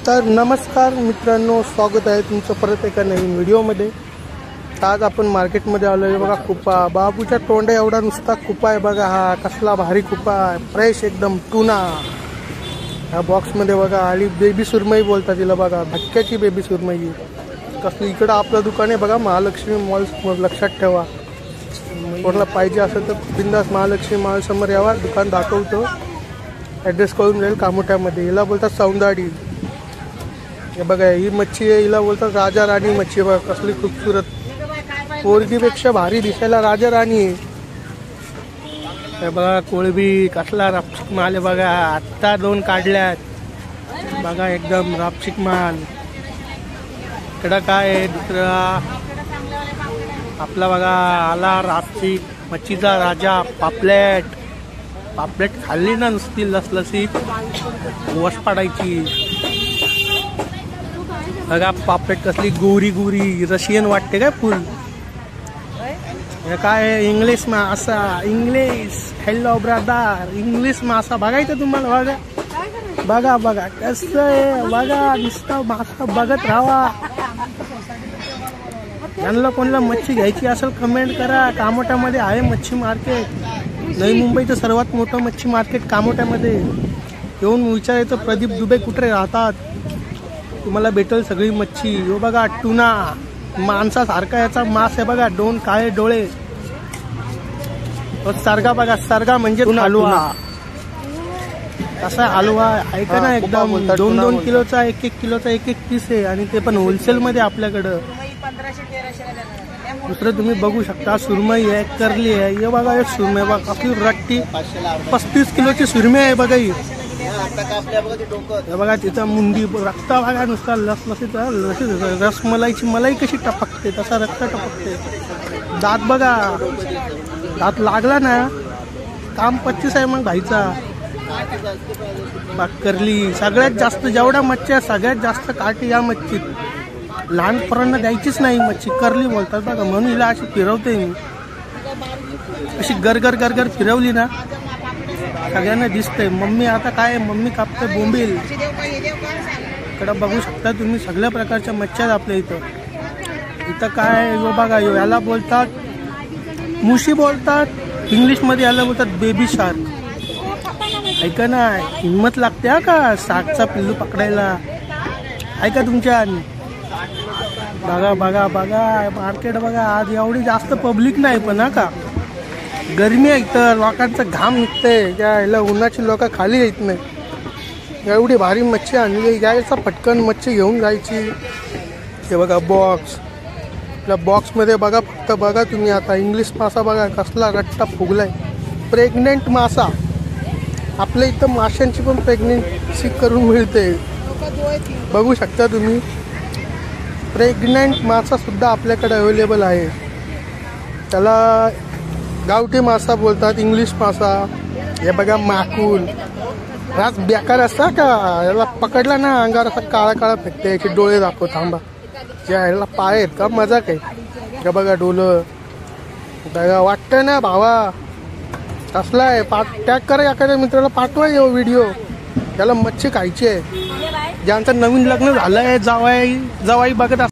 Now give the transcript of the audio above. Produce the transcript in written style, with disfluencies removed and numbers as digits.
तर नमस्कार मित्रांनो, स्वागत आहे तुमचं परत एका नवीन व्हिडिओमध्ये। आज आपण मार्केटमध्ये आलो आहे। बघा कुपा, बाबूच्या तोंडा एवढा नुसता कुपा आहे बघा। हा कसला भारी कुपा आहे, फ्रेश एकदम टुना। ह्या बॉक्समध्ये बघा आणि बेबी सुरमई बोलतात तिला बघा, धक्क्याची बेबी सुरमई कसली। इकडं आपलं दुकान आहे बघा, महालक्ष्मी मॉल समोर, लक्षात ठेवा। कोणाला पाहिजे असेल तर बिंदास महालक्ष्मी मॉल समोर यावा, दुकान दाखवतो। ॲड्रेस कळून जाईल कामोट्यामध्ये। हिला बोलतात सौंदाडी। हे बघा ही मच्छी आहे, हिला बोलतात राजा राणी मच्छी। बघा कसली खूबसूरत, पोरगीपेक्षा भारी दिसायला राजा राणी। हे बघा कोळबी कसला रापशिक माल आहे बघा, आत्ता 2 काढल्यात बघा, एकदम रापशिक माल। इकडं काय आहे दुसरा आपला बघा, आला रापशिक मच्छीचा राजा पापलेट। पापलेट खाल्ली ना नुसती लसलसीत वश पाडायची बघा। पापलेट कसली गोरी गोरी, रशियन वाटते काय फुल। हे काय इंग्लिश मासा, इंग्लिश। हॅलो ब्रदर, इंग्लिश मासा बघायचं तुम्हाला बघा बघा बघा कसं आहे बघा, नुसतं मासा बघत राहावा। यांना कोणाला मच्छी घ्यायची असेल कमेंट करा। कामोट्यामध्ये आहे मच्छी मार्केट, नवी मुंबईचं सर्वात मोठं मच्छी मार्केट कामोट्यामध्ये। येऊन विचारायचं प्रदीप दुबे कुठे राहतात, तुम्हाला भेटेल सगळी मच्छी। हो बघा टुना, माणसासारखा याचा मास आहे बघा, 2 काळे डोळे। सरगा बघा, सरगा म्हणजे हलवा। कसा हलवा आहे का ना, एकदम 2-2 किलोचा, 1-1 किलोचा 1-1 पीस आहे, आणि ते पण होलसेल मध्ये आपल्याकडं। दुसरं तुम्ही बघू शकता, सुरमई आहे, करली आहे। हे बघा एक सुरमई बघा कसली रट्टी, 35 किलोची सुरमई आहे बघा ही। हे बघा तिथं मुंडी, रक्त बघा नुसता लसलसीत, रसमलाईची मलाई कशी टपकते तसा रक्त टपकते। दात बघा, दात लागला ना काम 25 आहे मग भाईचा। करली सगळ्यात जास्त, जेवढ्या मच्छ्या सगळ्यात जास्त काठी या मच्छीत। लहान पोरांना द्यायचीच नाही मच्छी, करली बोलतात बघा, म्हणून हिला अशी फिरवते मी। अशी गरगर गरगर फिरवली ना सगळ्यांना दिसतंय। मम्मी आता काय, मम्मी कापते बोंबील। इकडं बघू शकता तुम्ही सगळ्या प्रकारच्या मच्छ्या आपल्या इथं। इथं काय यो बघा, यो याला बोलतात मुशी बोलतात इंग्लिशमध्ये, याला बोलतात बेबी शार्क। ऐका ना, हिंमत लागते हा का शार्कचा पिल्लू पकडायला, ऐका तुमच्या। बघा बघा बघा मार्केट बघा, आज एवढी जास्त पब्लिक नाही पण हा का, गरमी आहे तर लोकांचं घाम निघतंय, यायला उन्हाची लोक खाली येत नाही। एवढी भारी मच्छी आणली, यायचा पटकन मच्छी घेऊन जायची। हे बघा बॉक्स, आपल्या बॉक्समध्ये बघा, फक्त बघा तुम्ही आता इंग्लिश मासा बघा कसला रट्टा फुगलाय, प्रेग्नेंट मासा। आपल्या इथं माशांची पण प्रेग्नेंसी करून मिळते, बघू शकता तुम्ही। प्रेग्नेंट मासा सुद्धा आपल्याकडे अवेलेबल आहे, त्याला गावठी मासा बोलतात, इंग्लिश मासा। हे बघा माकुल, राज बेकार असता का, याला पकडला ना अंगावर असा काळा काळा फेकते, याचे डोळे दाखव थांबा, याला पाय आहेत का, मजा काय। हे बघा डोलं बघा, वाटतं ना भावा कसला आहे। टॅग करा एखाद्या मित्राला, पाठवा व्हिडिओ, त्याला मच्छी खायची आहे। ज्यांचं नवीन लग्न झालंय, जावाई बघत